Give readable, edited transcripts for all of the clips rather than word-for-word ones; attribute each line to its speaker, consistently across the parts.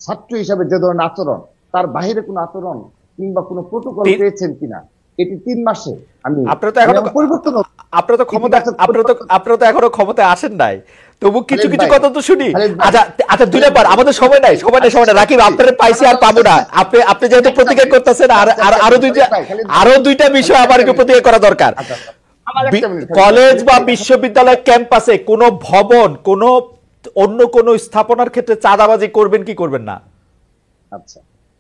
Speaker 1: ছাত্র হিসাবে যে ধরনের আচরণ, তার বাইরে কোনো আচরণ কিংবা কোনো প্রোটোকল পেয়েছেন কিনা, এটি 3 মাসে আমি পরিবর্তন।
Speaker 2: আপনারা তো এখনো ক্ষমতায় আসেন নাই, তবু কিছু কিছু কথা তো শুনি। আচ্ছা 2 নাম্বার, আমাদের সময় নাই। রাকিব, আপনারা পাইছি আর পাবো না। আপনি যেহেতু প্রতিজ্ঞা করতেছেন, আরো দুইটা বিষয় আমার একটু প্রতিজ্ঞা করা দরকার। কলেজ বা বিশ্ববিদ্যালয় ক্যাম্পাসে কোন ভবন, কোন অন্য কোন স্থাপনার ক্ষেত্রে চাঁদাবাজি করবেন কি করবেন না?
Speaker 1: আচ্ছা,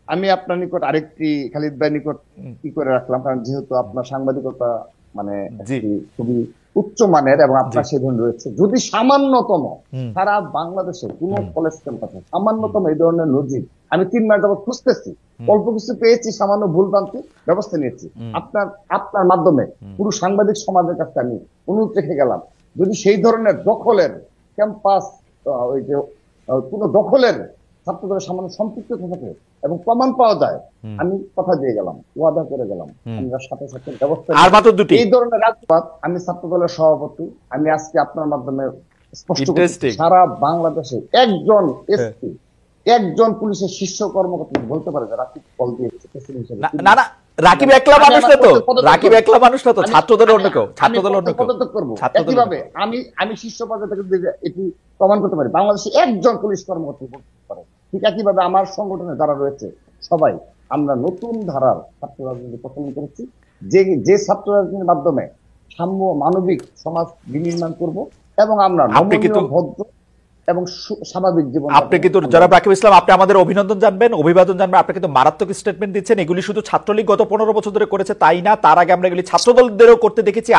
Speaker 1: আমি আপনার নিকট আরেকটি, খালিদ ভাই নিকট কি করে রাখলাম, কারণ যেহেতু আপনার সাংবাদিকতা মানে খুবই উচ্চ মানের এবং আপনার সেখানে রয়েছে, যদি সামান্যতম সারা বাংলাদেশে কোন কলেজ ক্যাম্পাসে সামান্যতম এই ধরনের নজির আমি 3 মাস যাবত খুঁজতেছি, অল্প কিছু পেয়েছি, সামান্য ভুলভ্রান্তি ব্যবস্থা নিয়েছি, আপনার মাধ্যমে পুরো সাংবাদিক সমাজের কাছে আমি অনুরোধ রেখে গেলাম, যদি সেই ধরনের দখলের ক্যাম্পাস, ওই যে কোনো দখলের ছাত্রদের সামান্য সম্পৃক্ত থাকে এবং প্রমাণ পাওয়া যায়, আমি কথা দিয়ে গেলাম, ওয়াদা করে গেলাম, আমরা সাথে সাথে ব্যবস্থা। এই ধরনের রাজপথ, আমি ছাত্র দলের সভাপতি, আমি আজকে আপনার মাধ্যমে স্পষ্ট করছি, সারা বাংলাদেশে একজন এসপি, একজন পুলিশের শীর্ষ কর্মকর্তা বলতে পারে যে রাকিব কল দিয়েছে প্রেসিডেন্ট হিসেবে।
Speaker 2: না না, রাকিব একলা মানুষ না তো, রাকিব একলা মানুষ না তো, ছাত্রদের অন্য কেউ, ছাত্রদের অন্য কেউ পদত্যাগ করব।
Speaker 1: একইভাবে আমি শীর্ষ পর্যায়ে থেকে এটি প্রমাণ করতে পারি, বাংলাদেশে একজন পুলিশ কর্মকর্তা বলতে পারে। ঠিক একইভাবে আমার সংগঠনে যারা রয়েছে সবাই আমরা নতুন ধারার ছাত্র রাজনীতি প্রচলন করেছি, যে ছাত্র রাজনীতির মাধ্যমে সাম্য মানবিক সমাজ বিনির্মাণ করব এবং আমরা ভদ্র এবং স্বাভাবিক জীবন।
Speaker 2: আপনি কিন্তু জনাব রাকিব ইসলাম, আপনি আমাদের অভিনন্দন জানবেন, অভিবাদন জানবেন। আপনি কিন্তু মারাত্মক স্টেটমেন্ট দিচ্ছেন। এগুলি শুধু ছাত্রলীগ গত 15 বছর ধরে করেছে তাই না, তার আগে আমরা এগুলি ছাত্রদলদেরও করতে দেখেছি।